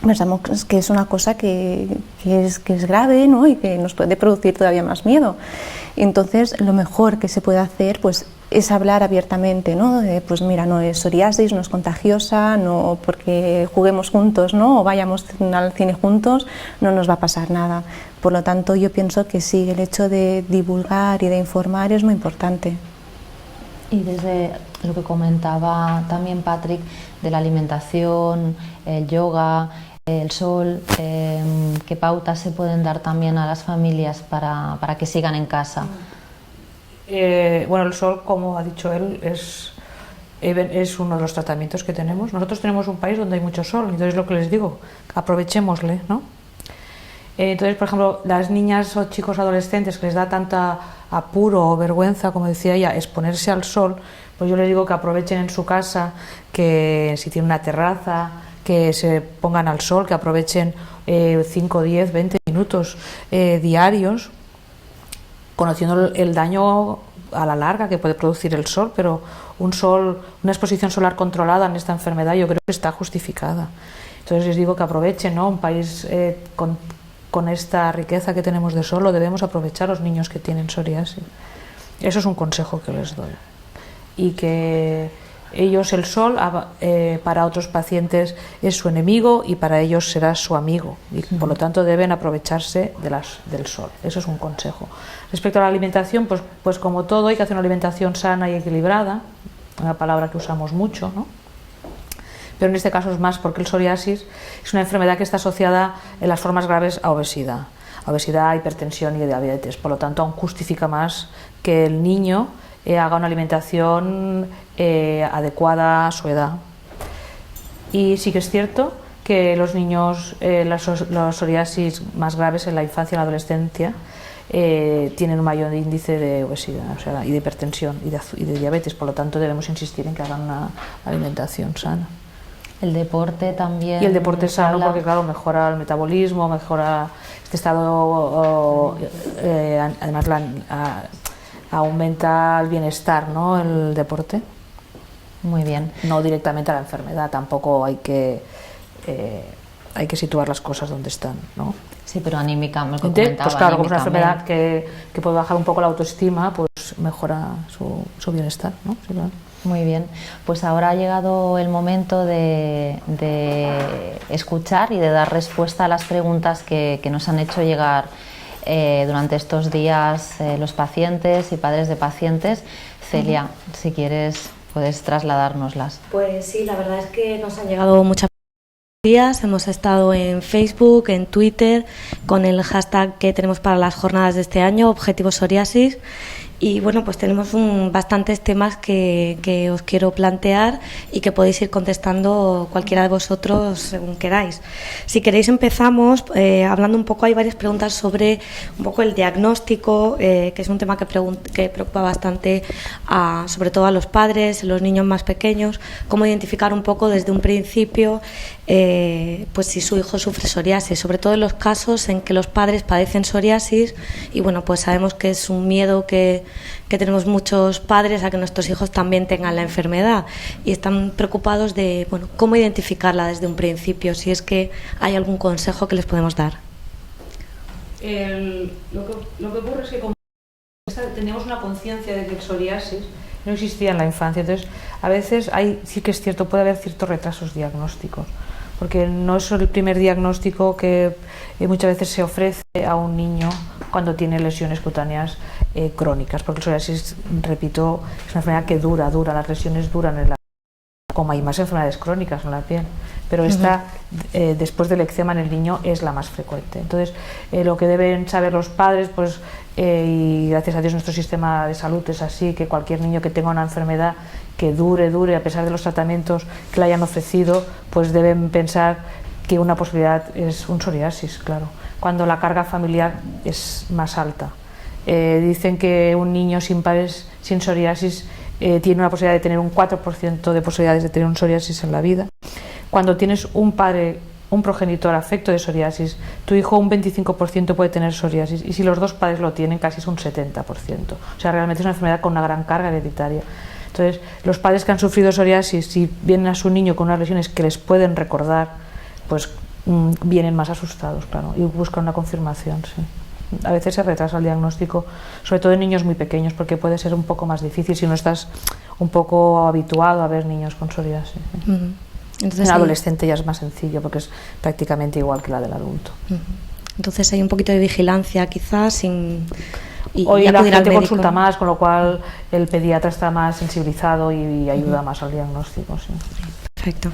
Pensamos que es una cosa que es grave, ¿no?, y que nos puede producir todavía más miedo. Y entonces, lo mejor que se puede hacer pues es hablar abiertamente, ¿no? Pues mira, no es psoriasis, no es contagiosa, no porque juguemos juntos, ¿no?, o vayamos al cine juntos, no nos va a pasar nada. Por lo tanto, yo pienso que sí, el hecho de divulgar y de informar es muy importante. Y desde lo que comentaba también Patrick, de la alimentación, el yoga, el sol, ¿qué pautas se pueden dar también a las familias para que sigan en casa? Bueno, el sol, como ha dicho él, es uno de los tratamientos que tenemos. Nosotros tenemos un país donde hay mucho sol, entonces lo que les digo, aprovechémosle, ¿no? Entonces, por ejemplo, las niñas o chicos adolescentes que les da tanta apuro o vergüenza, como decía ella, exponerse al sol, pues yo les digo que aprovechen en su casa, que si tienen una terraza, que se pongan al sol, que aprovechen 5, 10, 20 minutos diarios, conociendo el daño a la larga que puede producir el sol, pero una exposición solar controlada en esta enfermedad yo creo que está justificada. Entonces les digo que aprovechen, ¿no? Un país con esta riqueza que tenemos de sol, lo debemos aprovechar los niños que tienen psoriasis. Eso es un consejo que les doy. Y que ellos, el sol, para otros pacientes es su enemigo y para ellos será su amigo. Y por lo tanto deben aprovecharse del sol. Eso es un consejo. Respecto a la alimentación, pues como todo, hay que hacer una alimentación sana y equilibrada, una palabra que usamos mucho, ¿no? Pero en este caso es más porque el psoriasis es una enfermedad que está asociada en las formas graves a obesidad, hipertensión y diabetes. Por lo tanto, aún justifica más que el niño haga una alimentación adecuada a su edad. Y sí que es cierto que los niños, la psoriasis más graves en la infancia y la adolescencia, tienen un mayor índice de obesidad, o sea, y de hipertensión y de diabetes. Por lo tanto, debemos insistir en que hagan una alimentación sana. El deporte también. Y el deporte sano, porque claro, mejora el metabolismo, mejora este estado, además aumenta el bienestar, ¿no?, el deporte. Muy bien. No directamente a la enfermedad, tampoco hay que situar las cosas donde están, ¿no? Sí, pero anímicamente, pues claro, como es una enfermedad que puede bajar un poco la autoestima, pues mejora su bienestar, ¿no? Sí, claro. Muy bien, pues ahora ha llegado el momento de escuchar y de dar respuesta a las preguntas que nos han hecho llegar durante estos días los pacientes y padres de pacientes. Celia, si quieres, puedes trasladárnoslas. Pues sí, la verdad es que nos han llegado muchas días, hemos estado en Facebook, en Twitter, con el hashtag que tenemos para las jornadas de este año, Objetivo Psoriasis. Y bueno, pues tenemos bastantes temas que os quiero plantear y que podéis ir contestando cualquiera de vosotros según queráis. Si queréis empezamos hablando un poco, hay varias preguntas sobre un poco el diagnóstico, que es un tema que preocupa bastante sobre todo a los padres, los niños más pequeños, cómo identificar un poco desde un principio pues si su hijo sufre psoriasis, sobre todo en los casos en que los padres padecen psoriasis y bueno, pues sabemos que es un miedo que tenemos muchos padres a que nuestros hijos también tengan la enfermedad y están preocupados de bueno, cómo identificarla desde un principio, si es que hay algún consejo que les podemos dar. Lo que ocurre es que como teníamos una conciencia de que el psoriasis no existía en la infancia, entonces a veces sí que es cierto, puede haber ciertos retrasos diagnósticos, porque no es el primer diagnóstico que muchas veces se ofrece a un niño cuando tiene lesiones cutáneas crónicas, porque el psoriasis, repito, es una enfermedad que dura, las lesiones duran en la piel, como hay más enfermedades crónicas en la piel, pero esta, después del eczema en el niño, es la más frecuente. Entonces, lo que deben saber los padres, pues, y gracias a Dios nuestro sistema de salud es así, que cualquier niño que tenga una enfermedad que dure, a pesar de los tratamientos que le hayan ofrecido, pues deben pensar que una posibilidad es un psoriasis, claro, cuando la carga familiar es más alta. Dicen que un niño sin padres, sin psoriasis, tiene una posibilidad de tener un 4% de posibilidades de tener un psoriasis en la vida. Cuando tienes un padre, un progenitor afecto de psoriasis, tu hijo un 25% puede tener psoriasis, y si los dos padres lo tienen, casi es un 70%. O sea, realmente es una enfermedad con una gran carga hereditaria. Entonces, los padres que han sufrido psoriasis, si vienen a su niño con unas lesiones que les pueden recordar, pues vienen más asustados, claro, y buscan una confirmación, sí. A veces se retrasa el diagnóstico, sobre todo en niños muy pequeños, porque puede ser un poco más difícil si no estás un poco habituado a ver niños con psoriasis. Entonces, en adolescente ya es más sencillo, porque es prácticamente igual que la del adulto. Entonces hay un poquito de vigilancia quizás hoy la gente consulta más, con lo cual el pediatra está más sensibilizado y ayuda más al diagnóstico. Sí. Perfecto.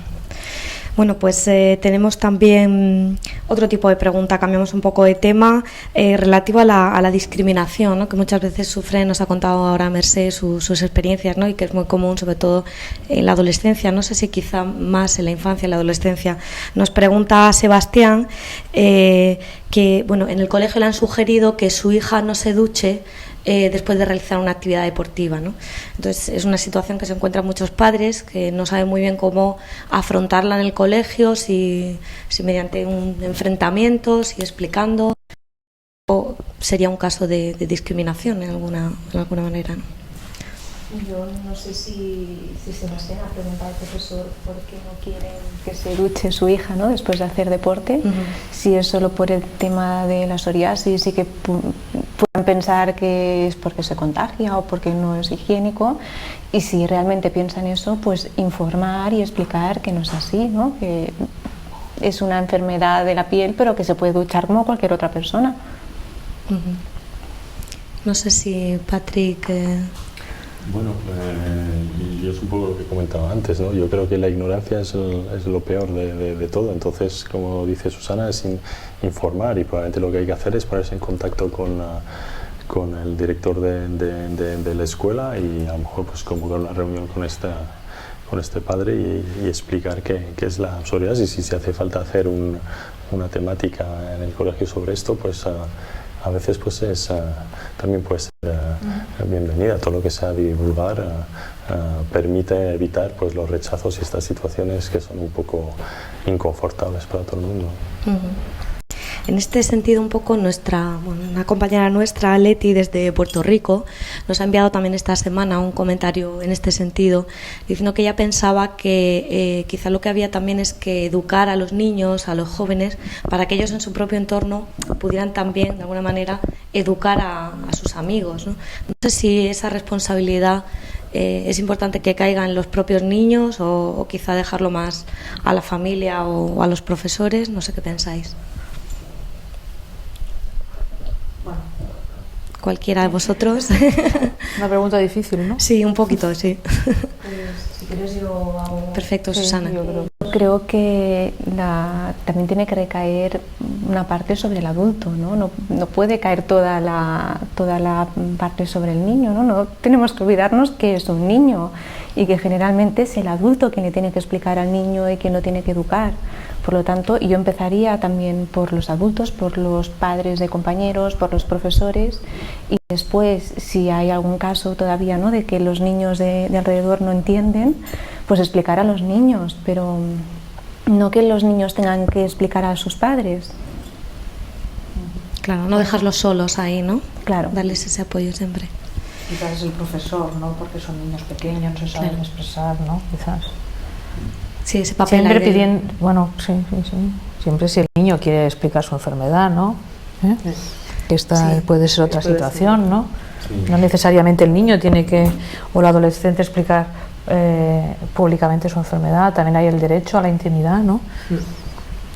Bueno, pues tenemos también otro tipo de pregunta, cambiamos un poco de tema, relativo a la discriminación, ¿no? Que muchas veces sufren, nos ha contado ahora Mercé sus experiencias, ¿no? Y que es muy común, sobre todo en la adolescencia, no sé si quizá más en la infancia, en la adolescencia. Nos pregunta Sebastián que, bueno, en el colegio le han sugerido que su hija no se duche después de realizar una actividad deportiva, ¿no? Entonces es una situación que se encuentran muchos padres que no saben muy bien cómo afrontarla en el colegio, si mediante un enfrentamiento, si explicando, o sería un caso de discriminación en alguna manera, ¿no? Yo no sé si Sebastián ha preguntado al profesor por qué no quieren que se duche su hija, ¿no?, después de hacer deporte, si es solo por el tema de la psoriasis y que puedan pensar que es porque se contagia o porque no es higiénico, y si realmente piensan eso, pues informar y explicar que no es así, ¿no?, que es una enfermedad de la piel, pero que se puede duchar como cualquier otra persona. No sé si Patrick... Bueno, yo es un poco lo que comentaba antes, ¿no? Yo creo que la ignorancia es lo peor de todo. Entonces, como dice Susana, es informar, y probablemente lo que hay que hacer es ponerse en contacto con el director de la escuela y a lo mejor pues convocar una reunión con este padre y explicar qué es la psoriasis, y si hace falta hacer una temática en el colegio sobre esto, pues a veces pues también puede ser bienvenida. Todo lo que sea divulgar permite evitar pues los rechazos y estas situaciones que son un poco inconfortables para todo el mundo. En este sentido, un poco una compañera nuestra, Leti, desde Puerto Rico, nos ha enviado también esta semana un comentario en este sentido, diciendo que ella pensaba que quizá lo que había también es que educar a los niños, a los jóvenes, para que ellos en su propio entorno pudieran también, de alguna manera, educar a sus amigos, ¿no? No sé si esa responsabilidad es importante que caiga en los propios niños o quizá dejarlo más a la familia o a los profesores. No sé qué pensáis. Cualquiera de vosotros. Una pregunta difícil, ¿no? Sí, un poquito, sí. Pues, si quieres yo hago... Perfecto, Susana. Yo creo que también tiene que recaer una parte sobre el adulto, ¿no? No puede caer toda la parte sobre el niño, ¿no? No tenemos que olvidarnos que es un niño y que generalmente es el adulto quien le tiene que explicar al niño y quien lo tiene que educar. Por lo tanto, yo empezaría también por los adultos, por los padres de compañeros, por los profesores, y después, si hay algún caso todavía, ¿no?, de que los niños de alrededor no entienden, pues explicar a los niños, pero no que los niños tengan que explicar a sus padres. Claro, no dejarlos solos ahí, ¿no? Claro. Darles ese apoyo siempre. Quizás es el profesor, ¿no? Porque son niños pequeños, no se saben expresar, ¿no? Quizás. Sí, ese papel siempre pidiendo, bueno, sí. Siempre si el niño quiere explicar su enfermedad, ¿no? ¿eh? Esta puede ser otra situación, ¿no? Sí. No necesariamente el niño tiene que, o el adolescente, explicar públicamente su enfermedad. También hay el derecho a la intimidad, ¿no?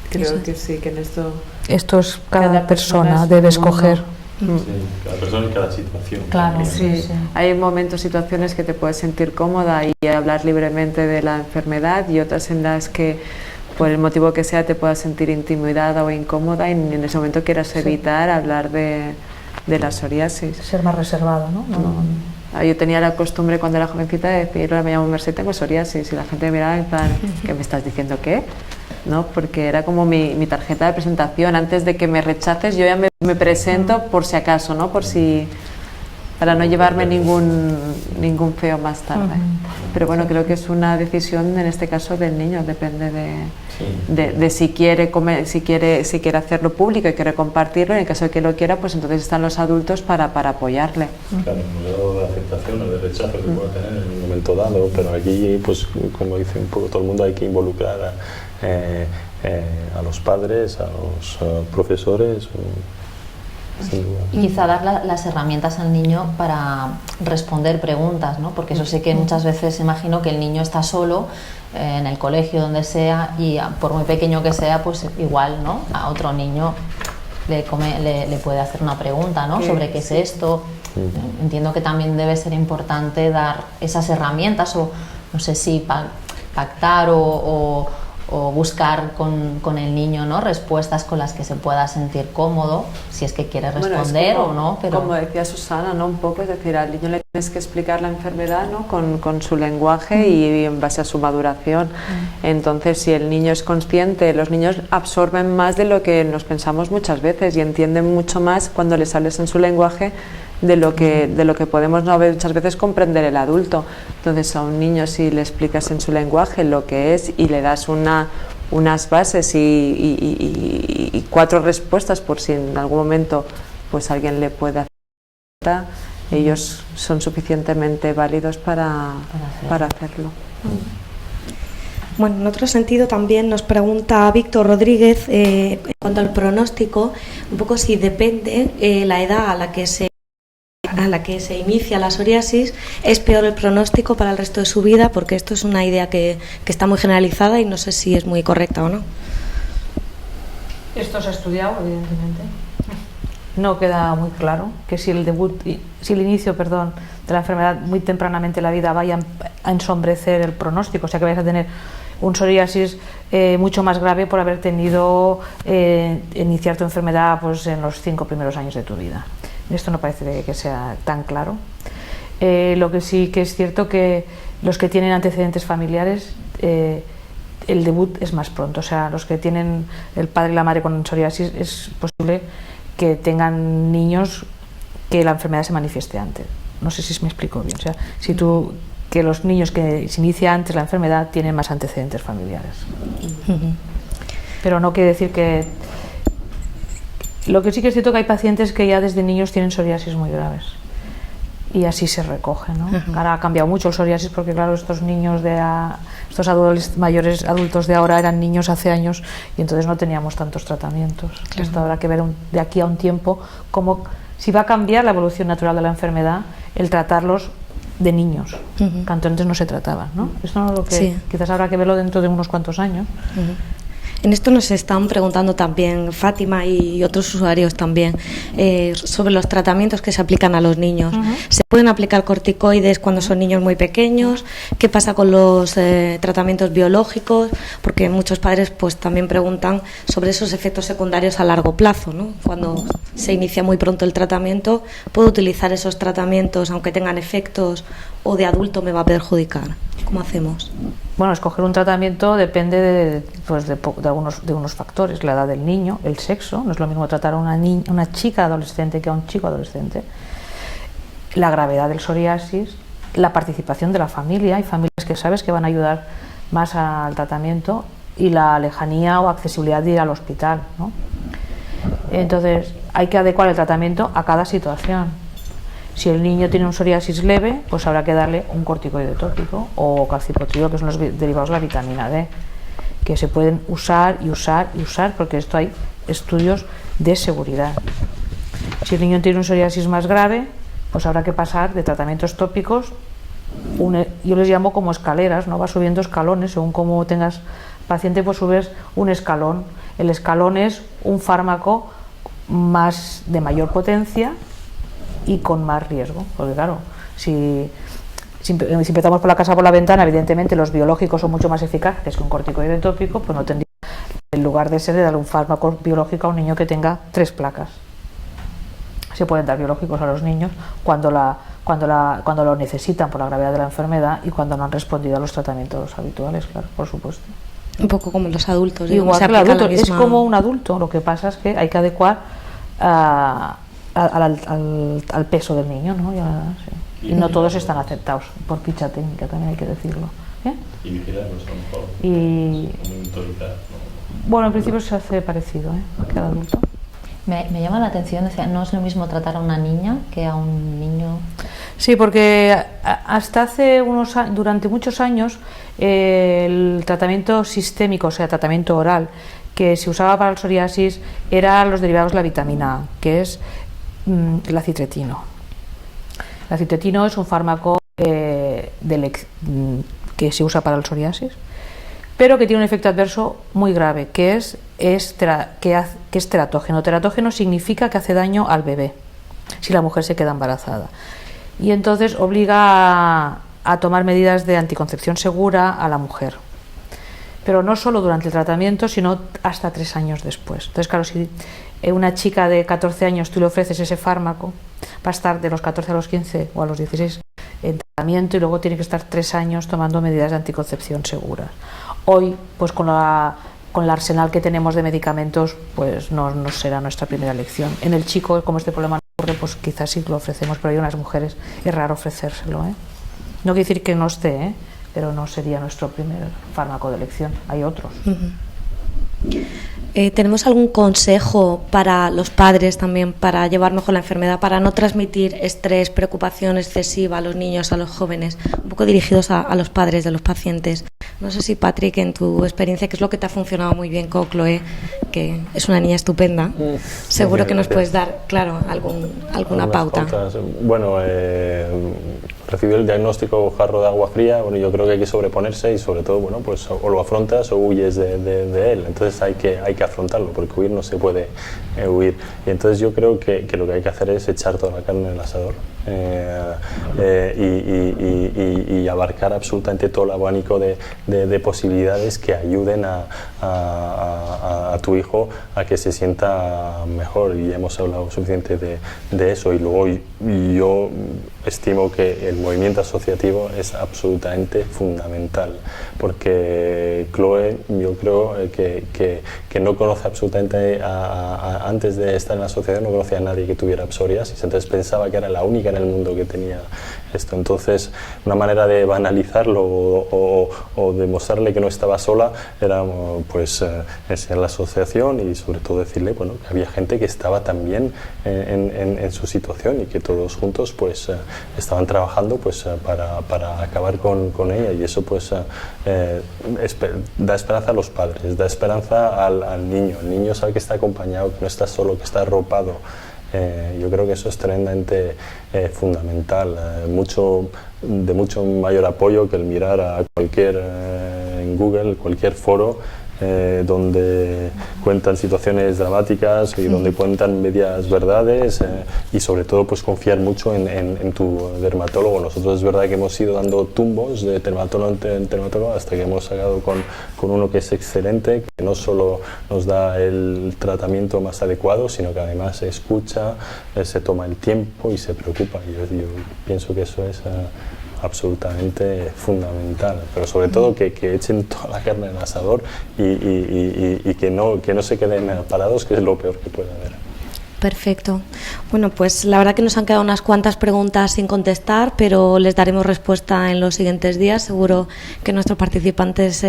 Creo que sí, que en esto... Esto es cada persona es debe un mundo. escoger. Sí, cada persona y cada situación. Claro, también. sí. Hay momentos, situaciones que te puedes sentir cómoda y hablar libremente de la enfermedad, y otras en las que, por el motivo que sea, te puedas sentir intimidada o incómoda y en ese momento quieras evitar hablar de la psoriasis. Ser más reservado, ¿no? Yo tenía la costumbre cuando era jovencita de decir: hola, me llamo Merced, tengo psoriasis, y la gente me miraba en plan, ¿qué me estás diciendo? ¿Qué? ¿No? Porque era como mi tarjeta de presentación. Antes de que me rechaces, yo ya me presento por si acaso, ¿no? Para no llevarme ningún feo más tarde. Pero bueno, creo que es una decisión en este caso del niño, depende de si quiere hacerlo público y quiere compartirlo. En el caso de que lo quiera, pues entonces están los adultos para apoyarle. Claro, un grado de aceptación o de rechazo que pueda tener en un momento dado, pero aquí, pues como dice un poco todo el mundo, hay que involucrar a los padres, a los profesores. Y quizá dar las herramientas al niño para responder preguntas, ¿no? Porque eso sé que muchas veces imagino que el niño está solo en el colegio, donde sea, y por muy pequeño que sea, pues igual, ¿no? A otro niño le puede hacer una pregunta, ¿no? Sobre qué es esto. Entiendo que también debe ser importante dar esas herramientas, o no sé si pactar o buscar con el niño, ¿no? Respuestas con las que se pueda sentir cómodo, si es que quiere responder o no. Pero como decía Susana, ¿no? Un poco, es decir, al niño le tienes que explicar la enfermedad, ¿no? con su lenguaje y en base a su maduración. Entonces, si el niño es consciente, los niños absorben más de lo que nos pensamos muchas veces y entienden mucho más cuando les hables en su lenguaje de lo que podemos muchas veces comprender el adulto. Entonces, a un niño, si le explicas en su lenguaje lo que es y le das unas bases y 4 respuestas por si en algún momento pues alguien le puede hacer, ellos son suficientemente válidos para hacerlo. Bueno, en otro sentido también nos pregunta Víctor Rodríguez en cuanto al pronóstico, un poco si depende la edad a la que se inicia la psoriasis, es peor el pronóstico para el resto de su vida, porque esto es una idea que está muy generalizada y no sé si es muy correcta o no. Esto se ha estudiado, evidentemente. No queda muy claro que si el inicio de la enfermedad muy tempranamente en la vida vaya a ensombrecer el pronóstico, o sea que vayas a tener un psoriasis mucho más grave por haber tenido iniciar tu enfermedad pues en los 5 primeros años de tu vida. Esto no parece que sea tan claro. Lo que sí que es cierto que los que tienen antecedentes familiares, el debut es más pronto. O sea, los que tienen el padre y la madre con psoriasis, es posible que tengan niños que la enfermedad se manifieste antes. No sé si me explico bien. O sea, que los niños que se inicia antes la enfermedad tienen más antecedentes familiares. Pero no quiere decir que... Lo que sí que es cierto que hay pacientes que ya desde niños tienen psoriasis muy graves y así se recoge, ¿no? Ahora ha cambiado mucho el psoriasis porque claro, estos niños estos mayores adultos de ahora eran niños hace años y entonces no teníamos tantos tratamientos. Claro. Esto habrá que ver de aquí a un tiempo si va a cambiar la evolución natural de la enfermedad el tratarlos de niños, que antes no se trataban, ¿no? Esto no es lo que quizás habrá que verlo dentro de unos cuantos años. En esto nos están preguntando también Fátima y otros usuarios también sobre los tratamientos que se aplican a los niños. ¿Se pueden aplicar corticoides cuando son niños muy pequeños? ¿Qué pasa con los tratamientos biológicos? Porque muchos padres pues también preguntan sobre esos efectos secundarios a largo plazo, ¿no? Cuando se inicia muy pronto el tratamiento, ¿puedo utilizar esos tratamientos aunque tengan efectos o de adulto me va a perjudicar? ¿Cómo hacemos? Bueno, escoger un tratamiento depende de algunos factores, la edad del niño, el sexo, no es lo mismo tratar a una chica adolescente que a un chico adolescente, la gravedad del psoriasis, la participación de la familia, hay familias que sabes que van a ayudar más al tratamiento, y la lejanía o accesibilidad de ir al hospital, ¿no? Entonces hay que adecuar el tratamiento a cada situación. Si el niño tiene un psoriasis leve, pues habrá que darle un corticoide tópico o calcipotriol, que son los derivados de la vitamina D, que se pueden usar y usar y usar, porque esto hay estudios de seguridad. Si el niño tiene un psoriasis más grave, pues habrá que pasar de tratamientos tópicos, yo les llamo como escaleras, ¿no? Vas subiendo escalones, según como tengas paciente, pues subes un escalón. El escalón es un fármaco de mayor potencia y con más riesgo, porque claro, si empezamos por la casa por la ventana, evidentemente los biológicos son mucho más eficaces que un corticoide tópico, pues no tendría, en lugar de ser de dar un fármaco biológico a un niño que tenga 3 placas. Se pueden dar biológicos a los niños cuando lo necesitan por la gravedad de la enfermedad y cuando no han respondido a los tratamientos habituales, claro, por supuesto. Un poco como los adultos. Igual que el adulto, es como un adulto, lo que pasa es que hay que adecuar al peso del niño, ¿no? Sí. Y no todos están aceptados por ficha técnica, también hay que decirlo. Y vigilarlos a lo mejor. Y monitorizar, ¿no? Bueno, en principio se hace parecido, que al adulto. Me llama la atención, decía, no es lo mismo tratar a una niña que a un niño. Sí, porque hasta durante muchos años el tratamiento sistémico, o sea, tratamiento oral, que se usaba para el psoriasis eran los derivados de la vitamina A, que es el acitretino. El acitretino es un fármaco que se usa para el psoriasis, pero que tiene un efecto adverso muy grave, que es teratógeno. Teratógeno significa que hace daño al bebé si la mujer se queda embarazada. Y entonces obliga a tomar medidas de anticoncepción segura a la mujer. Pero no solo durante el tratamiento, sino hasta 3 años después. Entonces, claro, si una chica de 14 años tú le ofreces ese fármaco, va a estar de los 14 a los 15 o a los 16 en tratamiento y luego tiene que estar 3 años tomando medidas de anticoncepción seguras. Hoy, pues con el arsenal que tenemos de medicamentos, pues no será nuestra primera elección. En el chico, como este problema no ocurre, pues quizás sí lo ofrecemos, pero hay unas mujeres, es raro ofrecérselo, ¿eh? No quiere decir que no esté, pero no sería nuestro primer fármaco de elección, hay otros. ¿Tenemos algún consejo para los padres también para llevar mejor la enfermedad, para no transmitir estrés, preocupación excesiva a los niños, a los jóvenes, un poco dirigidos a los padres de los pacientes? No sé si, Patrick, en tu experiencia, ¿qué es lo que te ha funcionado muy bien con Chloe, que es una niña estupenda? Seguro que nos puedes dar, claro, alguna pauta. Bueno, recibió el diagnóstico jarro de agua fría. Bueno, yo creo que hay que sobreponerse y sobre todo, bueno, pues o lo afrontas o huyes de él. Entonces hay que afrontarlo, porque huir no se puede huir. Y entonces yo creo que lo que hay que hacer es echar toda la carne en el asador y abarcar absolutamente todo el abanico de posibilidades que ayuden a tu hijo a que se sienta mejor, y hemos hablado suficiente de eso. Y luego yo estimo que el movimiento asociativo es absolutamente fundamental, porque Chloe, yo creo que no conoce absolutamente antes de estar en la asociación, no conocía a nadie que tuviera psoriasis, entonces pensaba que era la única en el mundo que tenía esto. Entonces, una manera de banalizarlo o demostrarle que no estaba sola era pues enseñar la asociación y sobre todo decirle, bueno, que había gente que estaba también en su situación y que todos juntos pues estaban trabajando pues para acabar con ella, y eso pues da esperanza a los padres, da esperanza al niño. El niño sabe que está acompañado, que no está solo, que está arropado. Yo creo que eso es tremendamente fundamental, de mucho mayor apoyo que el mirar a en Google, cualquier foro donde cuentan situaciones dramáticas y donde cuentan medias verdades, y sobre todo pues confiar mucho en tu dermatólogo. Nosotros es verdad que hemos ido dando tumbos de dermatólogo en dermatólogo hasta que hemos sacado con uno que es excelente, que no solo nos da el tratamiento más adecuado, sino que además se escucha, se toma el tiempo y se preocupa. Yo pienso que eso es absolutamente fundamental, pero sobre todo que echen toda la carne en el asador y que no se queden parados, que es lo peor que puede haber. Perfecto. Bueno, pues la verdad que nos han quedado unas cuantas preguntas sin contestar, pero les daremos respuesta en los siguientes días. Seguro que nuestros participantes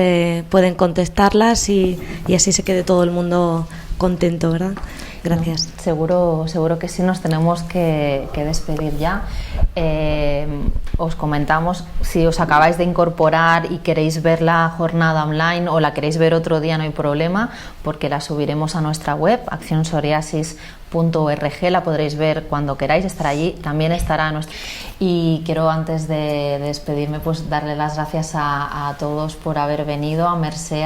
pueden contestarlas y así se quede todo el mundo contento, ¿verdad? Gracias. Seguro que sí, nos tenemos que despedir ya. Os comentamos, si os acabáis de incorporar y queréis ver la jornada online o la queréis ver otro día, no hay problema, porque la subiremos a nuestra web, accionsoriasis.org, la podréis ver cuando queráis, estar allí, también estará nuestra... Y quiero, antes de despedirme, pues darle las gracias a todos por haber venido, a Mercè,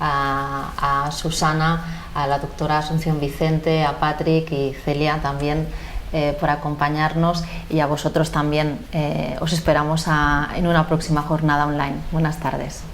a Susana, a la doctora Asunción Vicente, a Patrick y Celia también, por acompañarnos, y a vosotros también. Os esperamos en una próxima jornada online. Buenas tardes.